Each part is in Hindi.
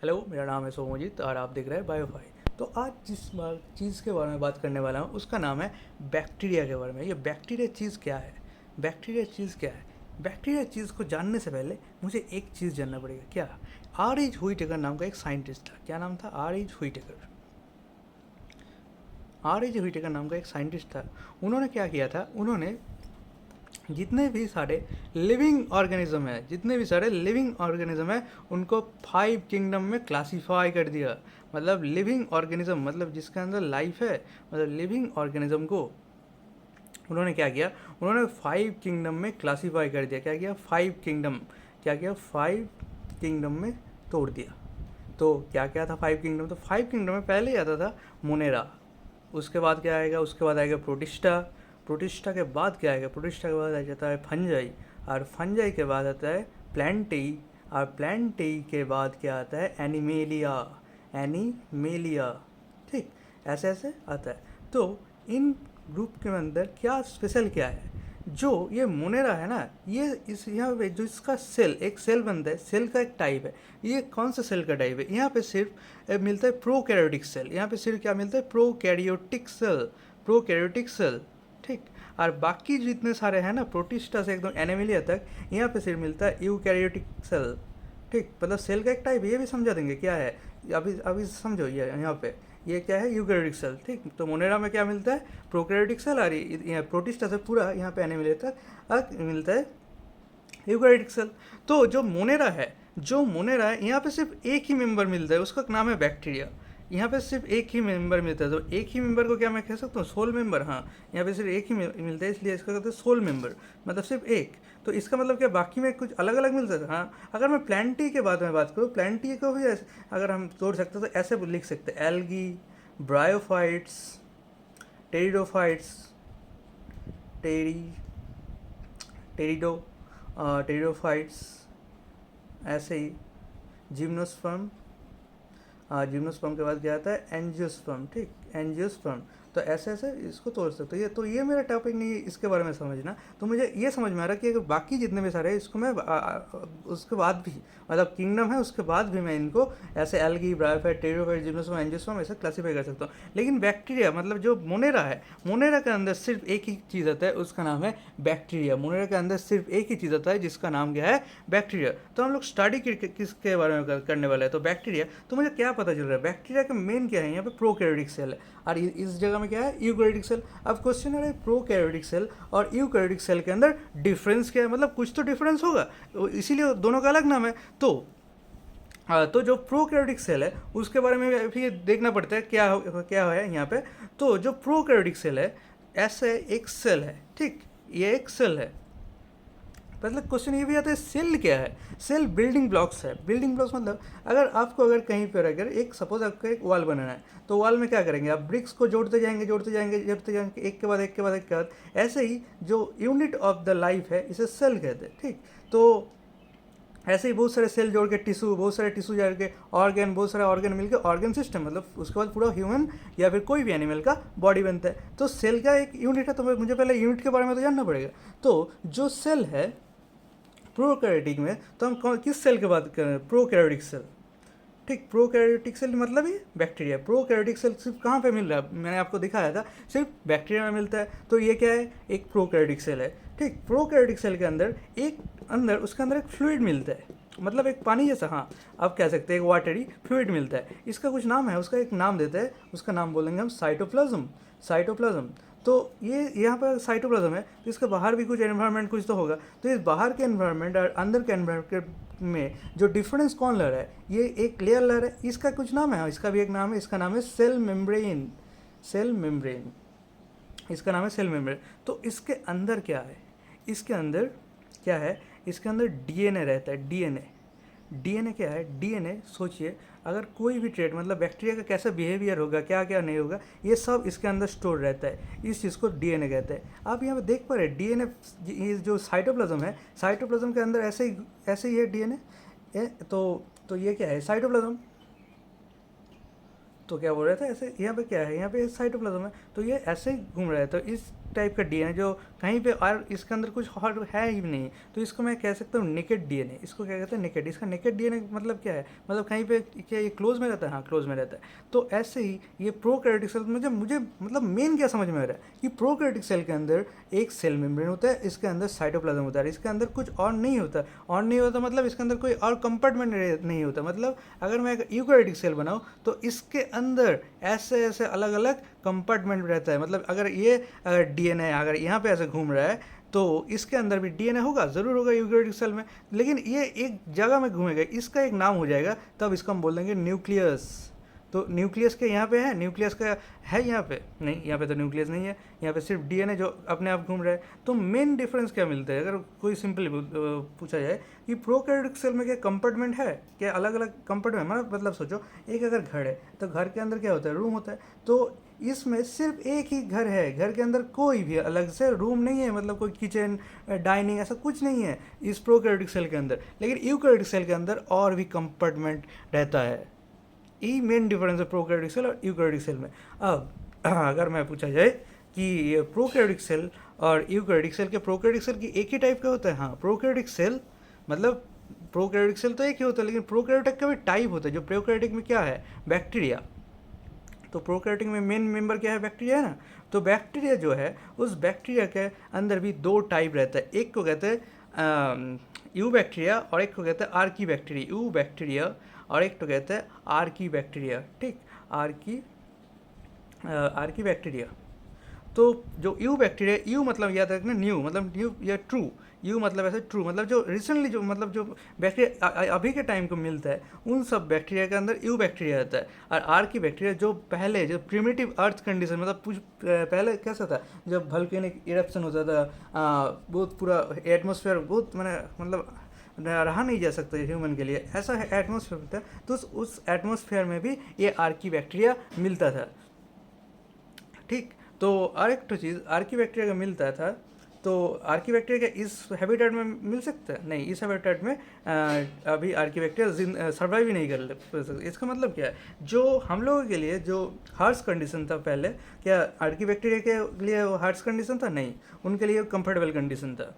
हेलो, मेरा नाम है सोमोजीत और आप देख रहे हैं बायोफाई। तो आज जिस चीज़ के बारे में बात करने वाला हूँ उसका नाम है बैक्टीरिया के बारे में। ये बैक्टीरिया चीज़ क्या है? बैक्टीरिया चीज़ क्या है? बैक्टीरिया चीज़ को जानने से पहले मुझे एक चीज़ जानना पड़ेगा। क्या? आर एच हुईटेकर नाम का एक साइंटिस्ट था। क्या नाम था? R H Whittaker. R H Whittaker नाम का एक साइंटिस्ट था। उन्होंने क्या किया था? उन्होंने जितने भी सारे लिविंग ऑर्गेनिज्म है उनको 5 किंगडम में क्लासीफाई कर दिया। मतलब लिविंग ऑर्गेनिज्म मतलब जिसके अंदर लाइफ है, मतलब लिविंग ऑर्गेनिज्म को उन्होंने क्या किया? उन्होंने 5 किंगडम में क्लासीफाई कर दिया। क्या किया? 5 किंगडम। क्या किया? 5 किंगडम में तोड़ दिया। तो क्या क्या था 5 किंगडम? तो 5 किंगडम में पहले ही आता था मोनेरा। उसके बाद क्या आएगा? उसके बाद आएगा प्रोटिस्टा। प्रोटिस्टा के बाद क्या आएगा? प्रोटिस्टा के बाद आ जाता है फंजाई। और फंजाई के बाद आता है प्लांटेई। और प्लांटेई के बाद क्या आता है? एनिमेलिया। एनिमेलिया। ठीक, ऐसे ऐसे आता है। तो इन ग्रुप के अंदर क्या स्पेशल क्या है? जो ये मोनेरा है ना, ये इस यहाँ पे जो इसका सेल, एक सेल बनता है, सेल का एक टाइप है। ये कौन सा सेल का टाइप है? यहाँ पे सिर्फ मिलता है प्रोकैरियोटिक सेल। यहाँ पे सिर्फ क्या मिलता है? Prokaryotic cell. Prokaryotic cell. ठीक। और बाकी जितने सारे हैं ना, प्रोटिस्टा से एकदम एनिमलिया तक, यहाँ पे सिर्फ मिलता है यूकैरियोटिक सेल। ठीक, मतलब सेल का एक टाइप। ये भी समझा देंगे क्या है। अभी अभी समझो ये यहाँ पे ये क्या है? Eukaryotic cell. ठीक, तो मोनेरा में क्या मिलता है? Prokaryotic cell. और यहाँ प्रोटिस्टा से पूरा यहाँ पे एनिमलिया तक मिलता है यूकैरियोटिक सेल। तो जो मोनेरा है यहाँ पे सिर्फ एक ही मेंबर मिलता है, उसका नाम है बैक्टीरिया। यहाँ पे सिर्फ एक ही मेंबर मिलता है। तो एक ही मेंबर को क्या मैं कह सकता हूँ? Sole member. हाँ, यहाँ पे सिर्फ एक ही मिलता है, इसलिए इसका कहते हैं सोल मेंबर, मतलब सिर्फ एक। तो इसका मतलब क्या बाकी में कुछ अलग अलग मिल सकता है? हाँ, अगर मैं प्लांटी के बारे में बात करूँ, प्लांटी को भी अगर हम तोड़ सकते हैं तो ऐसे लिख सकते हैं: एल्गी, ब्रायोफाइट्स, टेरिडोफाइट्स, टेरी टेरिडो टेरिडोफाइट्स, ऐसे ही जिम्नोस्पर्म। जिम्नोस्पर्म के बाद क्या आता है? एंजियोस्पर्म। ठीक, एंजियोस्पर्म। तो ऐसे ऐसे इसको तोड़ सकते हो। ये मेरा टॉपिक नहीं है इसके बारे में समझना। तो मुझे ये समझ में आ रहा है कि अगर बाकी जितने भी सारे हैं इसको मैं उसके बाद भी, मतलब किंगडम है उसके बाद भी मैं इनको ऐसे algae, bryophyte, pteridophyte, gymnosperm, angiosperm ऐसे क्लासीफाई कर सकता हूँ। लेकिन बैक्टीरिया मतलब जो मोनेरा है, मोनेरा के अंदर सिर्फ एक ही चीज़ आता है, उसका नाम है बैक्टीरिया। मोनेरा के अंदर सिर्फ एक ही चीज़ आता है जिसका नाम क्या है? बैक्टीरिया। तो हम लोग स्टडी किसके बारे में करने वाले हैं? तो बैक्टीरिया। तो मुझे क्या पता चल रहा है? बैक्टीरिया का मेन क्या है? यहाँ पे प्रोकैरियोटिक सेल है और इस जगह में क्या है? Eukaryotic cell. अब क्वेश्चन है प्रोकैरियोटिक सेल और यूकैरियोटिक सेल के अंदर डिफरेंस क्या है? मतलब कुछ तो डिफरेंस होगा, इसीलिए दोनों का अलग नाम है। तो जो प्रोकैरियोटिक सेल है उसके बारे में भी देखना पड़ता है क्या है यहाँ पे। तो जो प्रोकैरियोटिक सेल है, ऐसे एक सेल है। ठीक, ये एक सेल है। मतलब क्वेश्चन ये भी आता है सेल क्या है? सेल बिल्डिंग ब्लॉक्स है। बिल्डिंग ब्लॉक्स मतलब अगर कहीं पर अगर एक सपोज आपको एक वॉल बनाना है, तो वॉल में क्या करेंगे? आप ब्रिक्स को जोड़ते जाएंगे एक के बाद एक के बाद एक के बाद। ऐसे ही जो यूनिट ऑफ द लाइफ है इसे सेल कहते हैं। ठीक, तो ऐसे ही बहुत सारे सेल जोड़ के टिश्यू, बहुत सारे टिश्यू जोड़ के ऑर्गन, बहुत सारे ऑर्गन मिलकर ऑर्गन सिस्टम, मतलब उसके बाद पूरा ह्यूमन या फिर कोई भी एनिमल का बॉडी बनता है। तो सेल का एक यूनिट है, तो मुझे पहले यूनिट के बारे में तो जानना पड़ेगा। तो जो सेल है प्रोकैरियोटिक में, तो हम किस सेल की बात कर रहे हैं? Prokaryotic cell. ठीक, प्रोकैरियोटिक सेल मतलब ही बैक्टीरिया। प्रोकैरियोटिक सेल सिर्फ कहाँ पे मिल रहा है? मैंने आपको दिखाया था सिर्फ बैक्टीरिया में मिलता है। तो ये क्या है? एक प्रोकैरियोटिक सेल है। ठीक, प्रोकैरियोटिक सेल के अंदर उसके अंदर एक फ्लूइड मिलता है, मतलब एक पानी जैसा, हाँ आप कह सकते हैं एक वाटरी फ्लूइड मिलता है। इसका कुछ नाम है, उसका एक नाम देते हैं, उसका नाम बोलेंगे हम साइटोप्लाज्म। साइटोप्लाज्म। तो ये यहाँ पर साइटोप्लाज्म है, तो इसके बाहर भी कुछ एनवायरनमेंट कुछ तो होगा। तो इस बाहर के एनवायरनमेंट और अंदर के एनवायरनमेंट में जो डिफरेंस कौन ला रहा है? ये एक लेयर ला रहा है, इसका कुछ नाम है, इसका भी एक नाम है, इसका नाम है सेल मेम्ब्रेन। सेल मेम्ब्रेन, इसका नाम है सेल मेम्ब्रेन। तो इसके अंदर क्या है? इसके अंदर क्या है? इसके अंदर डीएनए रहता है। डीएनए। डीएनए क्या है? डीएनए सोचिए, अगर कोई भी ट्रेड मतलब बैक्टीरिया का कैसा बिहेवियर होगा, क्या क्या नहीं होगा, ये सब इसके अंदर स्टोर रहता है। इस चीज़ को डीएनए कहते हैं। आप यहाँ पे देख पा रहे हैं डीएनए, ये जो साइटोप्लाज्म है, साइटोप्लाज्म के अंदर ऐसे ही है डीएनए। तो ये क्या है? साइटोप्लाज्म। तो क्या बोल रहे थे? ऐसे यहाँ पे क्या है? यहाँ पे साइटोप्लाज्म है, तो ये ऐसे ही घूम रहा है। तो इस टाइप का डीएनए जो कहीं पे और इसके अंदर कुछ और है ही नहीं, तो इसको मैं कह सकता हूँ नेकेड डीएनए। इसको क्या कहते हैं? नेकेड। इसका नेकेड डीएनए मतलब क्या है? मतलब कहीं पे क्या ये क्लोज में रहता है? हाँ, क्लोज में रहता है। तो ऐसे ही ये प्रोकैरियोटिक सेल में मुझे मतलब मेन क्या समझ में आ रहा है कि प्रोकैरियोटिक सेल के अंदर एक सेल मेम्ब्रेन होता है, इसके अंदर साइटोप्लाज्म होता है, इसके अंदर कुछ और नहीं होता। और नहीं होता मतलब इसके अंदर कोई और कंपार्टमेंट नहीं होता। मतलब अगर मैं एक यूकैरियोटिक सेल बनाऊँ तो इसके अंदर ऐसे ऐसे अलग अलग कंपार्टमेंट रहता है। मतलब अगर ये अगर डीएनए अगर यहाँ पे ऐसे घूम रहा है तो इसके अंदर भी डीएनए होगा, ज़रूर होगा यूकैरियोटिक सेल में, लेकिन ये एक जगह में घूमेगा, इसका एक नाम हो जाएगा, तब इसको हम बोल देंगे न्यूक्लियस। तो न्यूक्लियस के यहाँ पे है, न्यूक्लियस का है यहाँ पे नहीं, यहाँ पे तो न्यूक्लियस नहीं है, यहाँ पे सिर्फ डीएनए जो अपने आप घूम रहा है। तो मेन डिफरेंस क्या मिलता है अगर कोई सिंपली पूछा जाए कि प्रोकैरियोटिक सेल में क्या कंपार्टमेंट है, क्या अलग अलग कंपार्टमेंट? मतलब सोचो एक अगर घर है तो घर के अंदर क्या होता है? रूम होता है। तो इसमें सिर्फ एक ही घर है, घर के अंदर कोई भी अलग से रूम नहीं है, मतलब कोई किचन डाइनिंग ऐसा कुछ नहीं है इस प्रोकैरियोटिक सेल के अंदर। लेकिन यूकैरियोटिक सेल के अंदर और भी कंपार्टमेंट रहता है। यही मेन डिफरेंस है प्रोकैरियोटिक सेल और यूकैरियोटिक सेल में। अब अगर मैं पूछा जाए कि प्रोकैरियोटिक सेल और यूकैरियोटिक सेल के प्रोकैरियोटिक सेल की एक ही टाइप का होता है? हाँ, प्रोकैरियोटिक सेल मतलब प्रोकैरियोटिक सेल तो एक ही होता है, लेकिन प्रोकैरियोटिक का भी टाइप होता है। जो प्रोकैरियोटिक में क्या है? बैक्टीरिया। तो प्रोकैरियोटिक में मेन मेंबर क्या है? बैक्टीरिया है ना। तो बैक्टीरिया जो है उस बैक्टीरिया के अंदर भी दो टाइप रहता है। एक को कहते हैं यू बैक्टीरिया और एक को कहते हैं आर्की बैक्टीरिया। यू बैक्टीरिया और एक तो कहते हैं आर्की बैक्टीरिया। ठीक, आर्की बैक्टीरिया। तो जो यू बैक्टीरिया, यू मतलब याद रखना न्यू मतलब न्यू या ट्रू, यू मतलब ऐसे ट्रू मतलब जो रिसेंटली जो मतलब जो बैक्टीरिया अभी के टाइम को मिलता है उन सब बैक्टीरिया के अंदर यू बैक्टीरिया रहता है। और आर की बैक्टीरिया जो पहले जो प्रिमिटिव अर्थ कंडीशन मतलब पहले कैसा था जब वोल्केनिक इरप्शन होता था, बहुत पूरा एटमॉस्फेयर बहुत मतलब रहा नहीं जा सकता ह्यूमन के लिए, ऐसा एटमॉस्फेयर होता है। तो उस एटमॉस्फेयर में भी ये आर्की बैक्टीरिया मिलता था। ठीक, तो और एक तो चीज़ आर्की बैक्टीरिया का मिलता था, तो आर्की बैक्टीरिया का इस हैबिटेट में मिल सकता है? नहीं, इस हैबिटेट में अभी आर्की बैक्टीरिया सर्वाइव ही नहीं कर सकते। इसका मतलब क्या है? जो हम लोगों के लिए जो हार्श कंडीशन था पहले, क्या आर्की बैक्टीरिया के लिए वो हार्श कंडीशन था? नहीं, उनके लिए कंफर्टेबल कंडीशन था।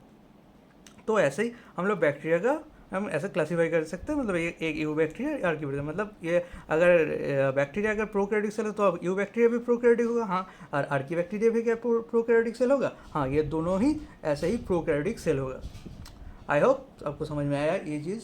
तो ऐसे ही हम लोग बैक्टीरिया का हम ऐसा क्लासीफाई कर सकते हैं। मतलब एक यू बैक्टीरिया आर्की बैक्टीरिया, मतलब ये अगर बैक्टीरिया अगर प्रोकैरियोटिक सेल है तो अब यू बैक्टीरिया भी प्रोकैरियोटिक होगा। हाँ, और आर्की बैक्टीरिया भी क्या प्रोकैरियोटिक सेल होगा? हाँ, ये दोनों ही ऐसे ही प्रोकैरियोटिक सेल होगा। आई होप आपको समझ में आया ये चीज़।